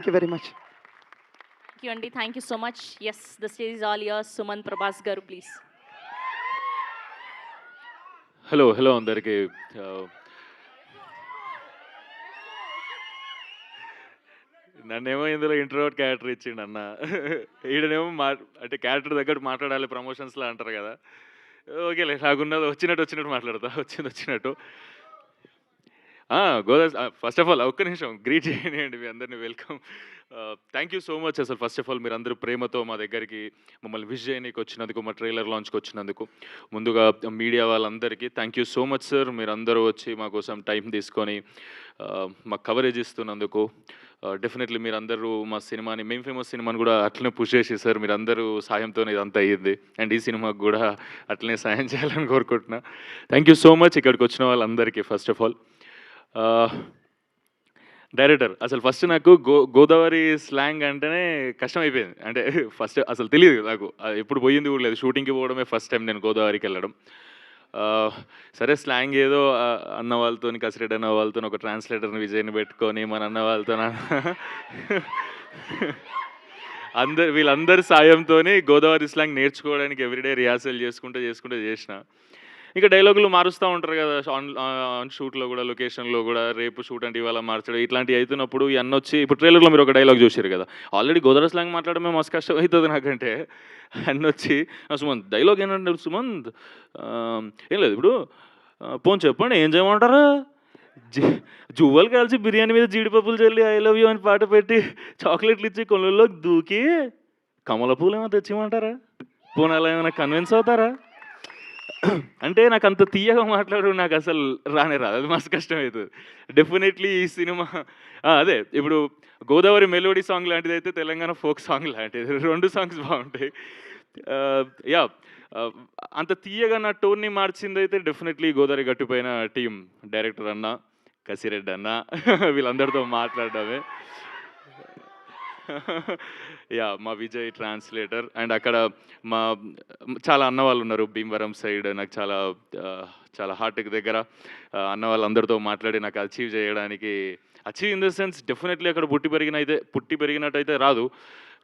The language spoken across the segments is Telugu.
Thank you very much. Thank you, Andy. Thank you so much. Yes, the stage is all yours. Suman Prabhas Garu, please. Hello అందరికీ. ఆహ్, నన్నేమో ఇందులో ఇంట్రోవర్ట్ క్యారెక్టర్ ఇచ్చిండన్న. ఈడనేమో అంటే క్యారెక్టర్ తగ్గట్టు మాట్లాడాలి ప్రమోషన్స్‌లో అంటారు కదా! ఓకేలే నాకున్నది వచ్చినట్టు మాట్లాడతా. వచ్చినట్టు. గోదాస్ ఫస్ట్ ఆఫ్ ఆల్ ఒక్క నిమిషం గ్రీట్ చేయనియండి మీ అందరిని. Welcome. Thank you so much అసలు. ఫస్ట్ ఆఫ్ ఆల్ మీరందరూ ప్రేమతో మా దగ్గరికి మమ్మల్ని విష్ చేయనీకి వచ్చినందుకు, మా ట్రైలర్ లాంచ్‌కి వచ్చినందుకు, ముందుగా మీడియా వాళ్ళందరికీ thank you so much sir. మీరందరూ వచ్చి మా కోసం టైం తీసుకొని మాకు కవరేజ్ ఇస్తున్నందుకు. డెఫినెట్లీ మీరందరూ మా సినిమాని, మేము ఫేమస్ సినిమాని కూడా అట్లనే పుష్ చేసి సార్ మీరందరూ సాయంతోనే ఇదంతా అయ్యింది. అండ్ ఈ సినిమాకు కూడా అట్లనే సాయం చేయాలని కోరుకుంటున్నా. థ్యాంక్ యూ సో మచ్ ఇక్కడికి వచ్చిన వాళ్ళందరికీ ఫస్ట్ ఆఫ్ ఆల్. డైరెక్టర్ అసలు ఫస్ట్ నాకు గోదావరి స్లాంగ్ అంటేనే కష్టమైపోయింది. అంటే ఫస్ట్ అసలు తెలియదు నాకు. ఎప్పుడు పోయింది కూడా లేదు. షూటింగ్‌కి పోవడమే ఫస్ట్ టైం నేను గోదావరికి వెళ్ళడం. సరే స్లాంగ్ ఏదో అన్న వాళ్ళతోని, కసిరెడ్డి అన్న వాళ్ళతోని ఒక ట్రాన్స్‌లేటర్‌ని విజయ్‌ని పెట్టుకొని, మన అన్న వాళ్ళతోని వీళ్ళందరి సాయంతోని గోదావరి స్లాంగ్ నేర్చుకోవడానికి ఎవ్రీడే రిహార్సల్ చేసుకుంటూ చేసిన. ఇంకా డైలాగులు మారుస్తూ ఉంటారు కదా ఆన్ షూట్లో కూడా, లొకేషన్లో కూడా. రేపు షూట్ అంటే ఇవాళ మార్చడం ఇట్లాంటివి అవుతున్నప్పుడు ఈ అన్నొచ్చి ఇప్పుడు ట్రైలర్లో మీరు ఒక డైలాగ్ చూసారు కదా, ఆల్రెడీ గోదావరి స్లాంగ్ మాట్లాడమే మస్తు కష్టం అవుతుంది నాకంటే. అన్నొచ్చి సుమంత్ డైలాగ్ ఏంటంటే, సుమంత్ ఏం లేదు ఇప్పుడు పోను చెప్పండి ఏం చేయమంటారు, జువ్వలు కలిసి బిర్యానీ మీద జీడిపప్పులు చల్లి ఐ లవ్ యూ అని పాట పెట్టి చాక్లెట్లు ఇచ్చి కొనుల్లోకి దూకి కమల పూలు ఏమో తెచ్చిమంటారా, పోనీ అలా ఏమైనా కన్విన్స్ అవుతారా అంటే నాకు అంత తీయగా మాట్లాడు నాకు అసలు రానే రాదు. అది మస్తు కష్టమవుతుంది. డెఫినెట్లీ ఈ సినిమా అదే ఇప్పుడు గోదావరి మెలోడీ సాంగ్ లాంటిది అయితే తెలంగాణ ఫోక్ సాంగ్ లాంటిది. 2 సాంగ్స్ బాగుంటాయి. యా అంత తీయగా నా టోన్ని మార్చింది అయితే డెఫినెట్లీ గోదావరి గట్టుపైన టీం, డైరెక్టర్ అన్న, కసిరెడ్డి అన్న వీళ్ళందరితో మాట్లాడడమే. యా మా విజయ్ ట్రాన్స్లేటర్. అండ్ అక్కడ మా చాలా అన్న వాళ్ళు ఉన్నారు భీమవరం సైడ్. నాకు చాలా హార్ట్కి దగ్గర అన్న వాళ్ళందరితో మాట్లాడి నాకు అచీవ్ చేయడానికి, achieve in the sense definitely అక్కడ పుట్టి పెరిగినట్టయితే రాదు,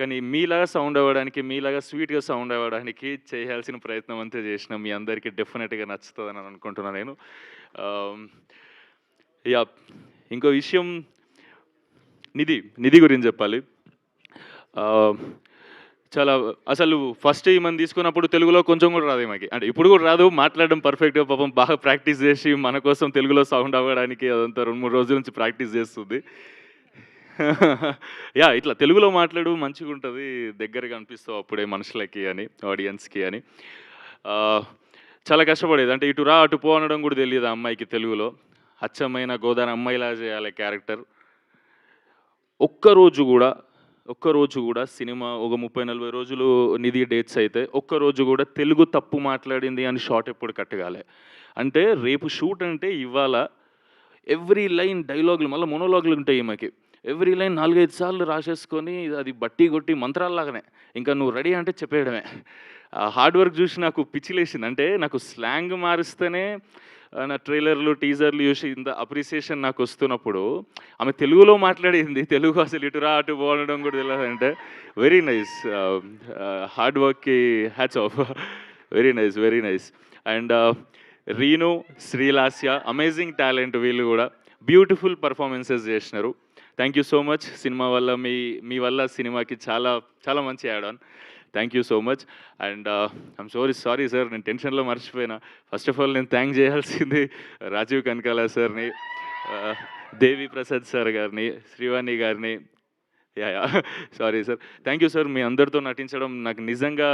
కానీ మీలాగా సౌండ్ అవ్వడానికి, మీలాగా స్వీట్గా సౌండ్ అవ్వడానికి చేయాల్సిన ప్రయత్నం అంతే చేసిన. మీ అందరికీ డెఫినెట్గా నచ్చుతుందని అనుకుంటున్నాను నేను. యా ఇంకో విషయం నిధి గురించి చెప్పాలి. చాలా అసలు ఫస్ట్ ఈమెను తీసుకున్నప్పుడు తెలుగులో కొంచెం కూడా రాదు ఈమెకి. అంటే ఇప్పుడు కూడా రాదు, మాట్లాడడం పర్ఫెక్ట్గా పాపం బాగా ప్రాక్టీస్ చేసి మన కోసం తెలుగులో సౌండ్ అవ్వడానికి అదంతా 2-3 రోజుల నుంచి ప్రాక్టీస్ చేస్తుంది. యా ఇట్లా తెలుగులో మాట్లాడు మంచిగా ఉంటుంది, దగ్గరగా అనిపిస్తావు అప్పుడే మనుషులకి అని, ఆడియన్స్కి అని. చాలా కష్టపడేది. అంటే ఇటు రా అటు పో అనడం కూడా తెలియదు ఆ అమ్మాయికి తెలుగులో. అచ్చమైన గోదావరి అమ్మాయిలా చేయాలి క్యారెక్టర్. ఒక్కరోజు కూడా సినిమా ఒక 30-40 రోజులు నిధి డేట్స్ అయితే ఒక్కరోజు కూడా తెలుగు తప్పు మాట్లాడింది అని షార్ట్ ఎప్పుడు కట్టగాలే. అంటే రేపు షూట్ అంటే ఇవాళ ఎవ్రీ లైన్ డైలాగులు మళ్ళీ మొనోలాగులు ఉంటాయి ఈమెకి. ఎవ్రీ లైన్ 4-5 సార్లు రాసేసుకొని అది బట్టి కొట్టి మంత్రాల్లాగానే ఇంకా నువ్వు రెడీ అంటే చెప్పేయడమే. హార్డ్ వర్క్ చూసి నాకు పిచ్చిలేసింది. అంటే నాకు స్లాంగ్ మారిస్తేనే నా ట్రైలర్లు, టీజర్లు చూసి ఇంత అప్రిసియేషన్ నాకు వస్తున్నప్పుడు ఆమె తెలుగులో మాట్లాడింది, తెలుగు అసలు ఇటురా అటు పోవడం కూడా తెలియదంటే వెరీ నైస్. హార్డ్ వర్క్కి hats off. Very nice. And Reenu, Srilasya amazing talent. వీళ్ళు కూడా బ్యూటిఫుల్ పర్ఫార్మెన్సెస్ చేసినారు. Thank you so much. Cinema వల్ల మీ వల్ల సినిమాకి చాలా చాలా మంచి add on. Thank you so much. And I'm sorry sir, నేను టెన్షన్లో మర్చిపోయినా. ఫస్ట్ ఆఫ్ ఆల్ నేను థ్యాంక్ చేయాల్సింది రాజీవ్ కనకాల సార్ని, దేవి ప్రసాద్ సార్ గారిని, శ్రీవాణి గారిని. Yeah sorry sir. Thank you sir. మీ అందరితో నటించడం నాకు నిజంగా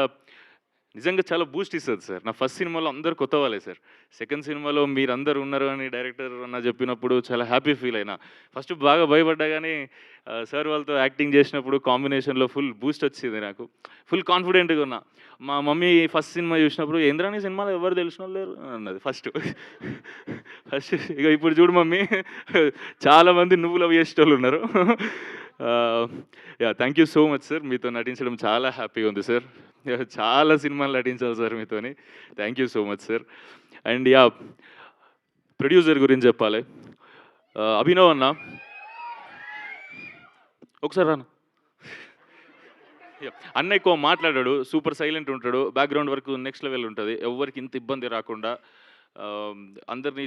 చాలా బూస్ట్ ఇస్తుంది సార్. నా ఫస్ట్ సినిమాలో అందరూ కొత్త వాళ్ళే సార్. సెకండ్ సినిమాలో మీరందరూ ఉన్నారు అని డైరెక్టర్ అన్న చెప్పినప్పుడు చాలా హ్యాపీ ఫీల్ అయినా. ఫస్ట్ బాగా భయపడ్డా కానీ సార్ వాళ్ళతో యాక్టింగ్ చేసినప్పుడు కాంబినేషన్లో ఫుల్ బూస్ట్ వచ్చింది నాకు. ఫుల్ కాన్ఫిడెంట్గా ఉన్నా. మా మమ్మీ ఫస్ట్ సినిమా చూసినప్పుడు ఏంద్రాని సినిమాలో ఎవరు తెలిసిన వాళ్ళు లేరు అన్నది ఫస్ట్. ఇక ఇప్పుడు చూడు మమ్మీ చాలామంది నువ్వు లవ్ చేసేటోళ్ళు ఉన్నారు. Yeah thank you so much sir. మీతో నటించడం చాలా హ్యాపీగా ఉంది సార్. చాలా సినిమాలు నటించాలి సార్ మీతోని. Thank you so much sir. And yeah producer గురించి చెప్పాలి. అభినవ్ అన్న ఒకసారి రాను. అన్న ఎక్కువ మాట్లాడాడు, సూపర్ సైలెంట్ ఉంటాడు, బ్యాక్గ్రౌండ్ వరకు నెక్స్ట్ లెవెల్ ఉంటుంది, ఎవరికి ఇంత ఇబ్బంది రాకుండా అందరినీ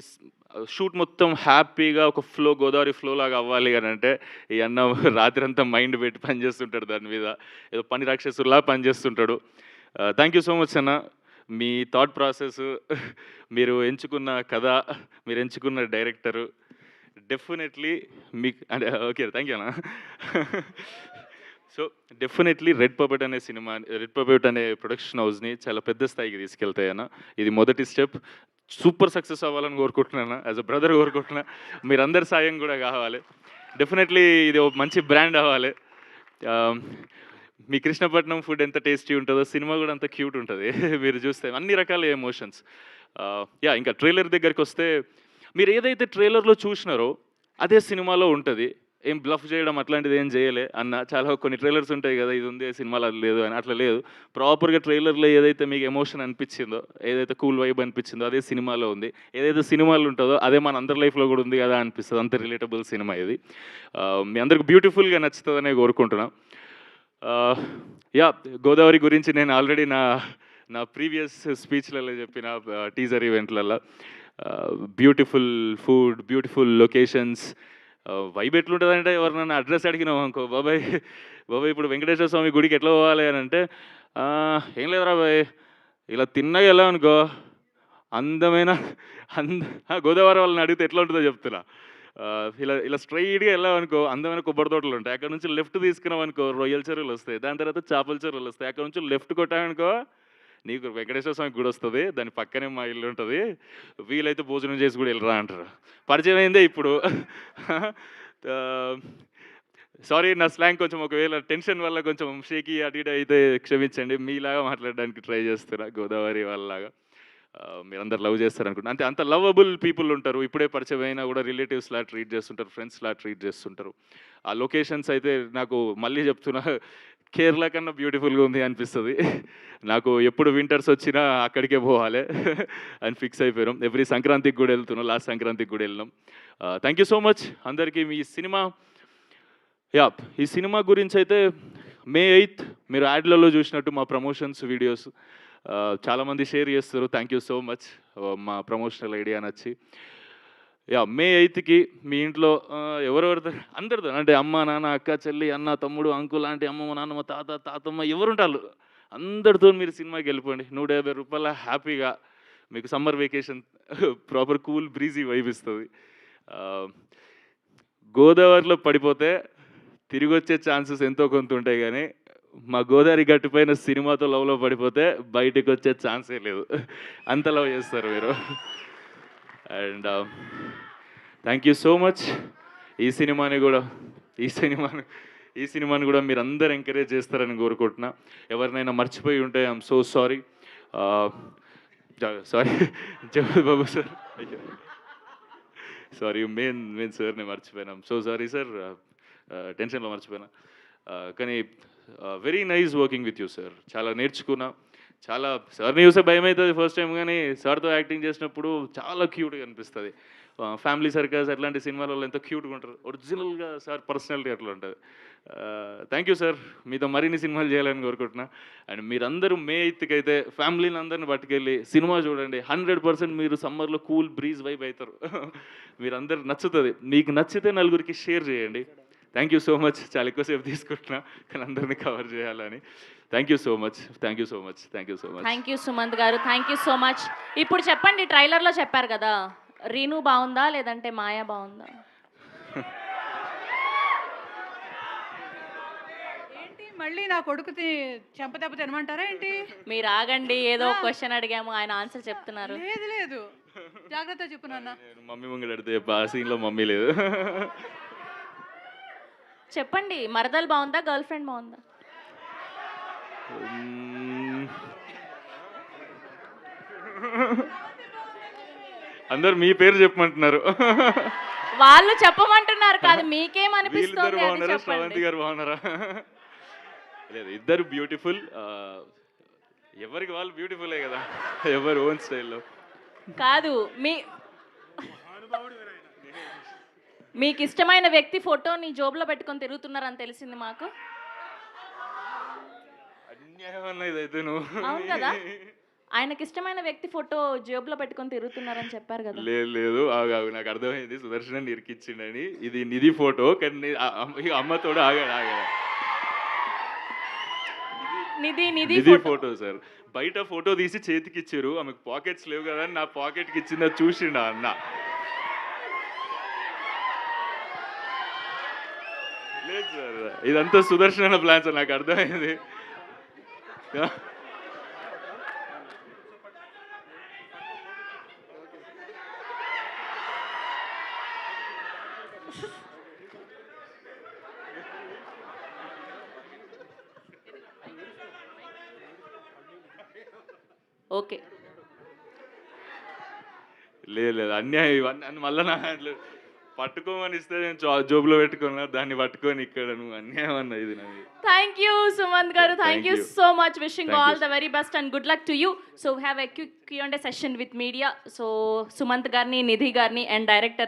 షూట్ మొత్తం హ్యాపీగా ఒక ఫ్లో, గోదావరి ఫ్లో లాగా అవ్వాలి అని అంటే ఈ అన్న రాత్రి అంతా మైండ్ పెట్టి పనిచేస్తుంటాడు, దాని మీద ఏదో పని రాక్షసులా పనిచేస్తుంటాడు. థ్యాంక్ యూ సో మచ్ అన్న. మీ థాట్ ప్రాసెస్, మీరు ఎంచుకున్న కథ, మీరు ఎంచుకున్న డైరెక్టరు డెఫినెట్లీ మీకు అంటే ఓకే థ్యాంక్ యూ అన్న. సో డెఫినెట్లీ రెడ్ పపెట్ అనే సినిమా, రెడ్ పపెట్ అనే ప్రొడక్షన్ హౌస్ని చాలా పెద్ద స్థాయికి తీసుకెళ్తాయన్న. ఇది మొదటి స్టెప్. సూపర్ సక్సెస్ అవ్వాలని కోరుకుంటున్నాను, యాజ్ అ బ్రదర్ కోరుకుంటున్నా. మీరందరి సాయం కూడా కావాలి. డెఫినెట్లీ ఇది ఒక మంచి బ్రాండ్ అవ్వాలి. మీ కృష్ణపట్నం ఫుడ్ ఎంత టేస్టీ ఉంటుందో సినిమా కూడా అంత క్యూట్ ఉంటుంది. మీరు చూస్తే అన్ని రకాల ఎమోషన్స్. ఇంకా ట్రైలర్ దగ్గరికి వస్తే మీరు ఏదైతే ట్రైలర్లో చూసినారో అదే సినిమాలో ఉంటుంది. ఏం బ్లఫ్ చేయడం అట్లాంటిది ఏం చేయలే అన్న. చాలా కొన్ని ట్రైలర్స్ ఉంటాయి కదా, ఇది ఉంది సినిమాలో అది లేదు అని, అట్లా లేదు. ప్రాపర్గా ట్రైలర్లో ఏదైతే మీకు ఎమోషన్ అనిపించిందో, ఏదైతే కూల్ వైబ్ అనిపించిందో అదే సినిమాలో ఉంది. ఏదైతే సినిమాలో ఉంటుందో అదే మన అందరి లైఫ్లో కూడా ఉంది కదా అనిపిస్తుంది. అంత రిలేటబుల్ సినిమా ఇది. మీ అందరికి బ్యూటిఫుల్గా నచ్చుతుందనే కోరుకుంటున్నాను. గోదావరి గురించి నేను ఆల్రెడీ నా ప్రీవియస్ స్పీచ్లలో చెప్పిన టీజర్ ఈవెంట్లలో beautiful food, beautiful locations, vibe ఎట్లుంటుందంటే ఎవరినైనా అడ్రస్ అడిగినావు అనుకో, బాబాయ్ ఇప్పుడు వెంకటేశ్వర స్వామి గుడికి ఎట్లా పోవాలి అని అంటే ఏం లేదురా బాయ్, ఇలా తిన్నగా ఎలా అనుకో అందమైన గోదావరి వాళ్ళని అడిగితే ఎట్లా ఉంటుందో చెప్తున్నా. ఇలా స్ట్రైట్గా వెళ్ళాం అనుకో అందమైన కొబ్బరి తోటలు ఉంటాయి, అక్కడ నుంచి లెఫ్ట్ తీసుకున్నాం అనుకో రొయ్యల చెరువులు వస్తాయి, దాని తర్వాత చేపల చెరువులు వస్తాయి, అక్కడ నుంచి లెఫ్ట్ కొట్టామనుకో నీకు వెంకటేశ్వర స్వామి గుడి వస్తుంది, దాని పక్కనే మా ఇల్లు ఉంటుంది, వీలైతే భోజనం చేసి కూడా వెళ్ళరా అంటారు. పరిచయం అయిందే ఇప్పుడు. సారీ నా స్లాంగ్ కొంచెం ఒకవేళ టెన్షన్ వల్ల కొంచెం షేకీ అటు ఇటు అయితే క్షమించండి. మీలాగా మాట్లాడడానికి ట్రై చేస్తున్నా, గోదావరి వాళ్ళలాగా. మీరందరు లవ్ చేస్తారు అనుకుంటా, అంటే అంత లవబుల్ పీపుల్ ఉంటారు. ఇప్పుడే పరిచయం అయినా కూడా రిలేటివ్స్లా ట్రీట్ చేస్తుంటారు, ఫ్రెండ్స్లా ట్రీట్ చేస్తుంటారు. ఆ లొకేషన్స్ అయితే నాకు మళ్ళీ చెప్తున్నా కేరళ కన్నా బ్యూటిఫుల్గా ఉంది అనిపిస్తుంది. నాకు ఎప్పుడు వింటర్స్ వచ్చినా అక్కడికే పోవాలి అని ఫిక్స్ అయిపోయాం. ఎవ్రీ సంక్రాంతికి కూడా వెళ్తున్నాం, లాస్ట్ సంక్రాంతికి కూడా వెళ్ళినాం. థ్యాంక్ యూ సో మచ్ అందరికీ. మీ సినిమా ఈ సినిమా గురించి అయితే May 8th మీరు యాడ్లలో చూసినట్టు మా ప్రమోషన్స్ వీడియోస్ చాలామంది షేర్ చేస్తారు. థ్యాంక్ యూ సో మచ్ మా ప్రమోషనల్ ఐడియా నచ్చి. May 8th మీ ఇంట్లో ఎవరెవరితో అందరితో అంటే అమ్మ నాన్న అక్క చెల్లి అన్న తమ్ముడు అంకుల్ లాంటి అమ్మమ్మ నాన్నమ్మ తాతమ్మ ఎవరుంటారు అందరితో మీరు సినిమాకి వెళ్ళిపోండి. 150 రూపాయల హ్యాపీగా మీకు summer vacation proper cool breezy vibe ఇస్తుంది. గోదావరిలో పడిపోతే తిరిగి వచ్చే ఛాన్సెస్ ఎంతో కొంత ఉంటాయి, కానీ మా గోదావరి గట్టిపైన సినిమాతో లవ్లో పడిపోతే బయటకు వచ్చే ఛాన్సే లేదు, అంత లవ్ చేస్తారు మీరు. And thank you so much. ఈ సినిమాని కూడా మీరు అందరు ఎంకరేజ్ చేస్తారని కోరుకుంటున్నా. ఎవరినైనా మర్చిపోయి ఉంటే ఐఎమ్ సో సారీ. జగత్ బాబు సార్, సారీ మెయిన్ సార్ని మర్చిపోయినాం. సో సారీ సార్, టెన్షన్లో మర్చిపోయినా. కానీ very nice working with you sir. చాలా నేర్చుకున్నా. చాలా సార్ని చూసే భయం అవుతుంది ఫస్ట్ టైం, కానీ సార్తో యాక్టింగ్ చేసినప్పుడు చాలా క్యూట్గా అనిపిస్తుంది. ఫ్యామిలీ సర్కస్ అట్లాంటి సినిమాలలో ఎంత క్యూట్గా ఉంటారు. ఒరిజినల్గా సార్ పర్సనాలిటీ అట్లా ఉంటుంది. Thank you sir. మీతో మరిన్ని సినిమాలు చేయాలని కోరుకుంటున్నా. అండ్ మీరందరూ May 8th అయితే ఫ్యామిలీని అందరిని పట్టుకెళ్ళి సినిమా చూడండి. 100% మీరు సమ్మర్లో కూల్ బ్రీజ్ వైబ్ అవుతారు. మీరందరు నచ్చుతుంది. మీకు నచ్చితే నలుగురికి షేర్ చేయండి. Thank you so much. చాలా ఎక్కువసేపు తీసుకుంటున్నా కానీ అందరినీ కవర్ చేయాలని. Thank you so much. Thank you so much. Thank you so much. Thank you Sumanth garu. Thank you so much. ఇప్పుడు చెప్పండి, ట్రైలర్లో చెప్పారు కదా, రీను బాగుందా లేదంటే మాయా బాగుందా? ఏంటి మళ్ళీ నా కొడుకుని చెంపదెబ్బ తినమంటారా ఏంటి? మీరు ఆగండి, ఏదో క్వశ్చన్ అడిగాము, ఆయన ఆన్సర్ చెప్తున్నారు. లేదు జాగ్రత్త చెప్పు నాన్న. మమ్మీ ముంగడు అడితే ఆ సీన్లో మమ్మీ లేదు. చెప్పండి, మరదలు బాగుందా గర్ల్ ఫ్రెండ్ బాగుందా? అందరు మీ పేరు చెప్పమంటున్నారు. వాళ్ళు చెప్పమంటున్నారు కాదు, మీకేమనిపిస్తుంది అది చెప్పండి. శ్రవంతి గారు బాగున్నారా? లేదు, ఇద్దరు బ్యూటిఫుల్. ఎవరికి వాళ్ళు బ్యూటిఫుల్లే కదా, ఎవరు ఓన్ స్టైల్లో. కాదు మీ మీకు ఇష్టమైన వ్యక్తి ఫోటోని జోబులో పెట్టుకొని తిరుగుతున్నారని తెలిసింది మాకు. అన్యాయం అన్న ఇదైతే నువ్వు. అవును కదా? ఆయనకి ఇష్టమైన వ్యక్తి ఫోటో జేబులో పెట్టుకొని తిరుగుతున్నారని చెప్పారు కదా. లేదు లేదు ఆగు ఆగు, నాకు అర్థమైంది సుదర్శన్ ఇరికిచ్చిండని. ఇది నిధి ఫోటో కానీ అమ్మతోడు ఆగాడు ఆగాడు. నిధి నిధి ఫోటో సార్. బయట ఫోటో తీసి చేతికి ఇచ్చారు, ఆమెకు పాకెట్స్ లేవు కదా అని నా పాకెట్కి ఇచ్చింది, అది చూసిండా అన్న. లేదు సార్, ఇదంతా సుదర్శన ప్లాన్ సార్, నాకు అర్థమైంది. ఓకే, లేదు లేదు అన్యాయం ఇవన్నీ మళ్ళీ నా దాంట్లో పట్టుకోమని ఇస్తే నేను జోబులో పెట్టుకున్నా, దాన్ని పట్టుకొని ఇక్కడ నువ్వు అన్యాయం అన్న ఇది నాది. Thank you Sumanth garu, thank you so much. Wishing Thank all you. The very best and good luck to you. So have a Q and session with media. So Sumanth గారిని, నిధి గారిని అండ్ డైరెక్టర్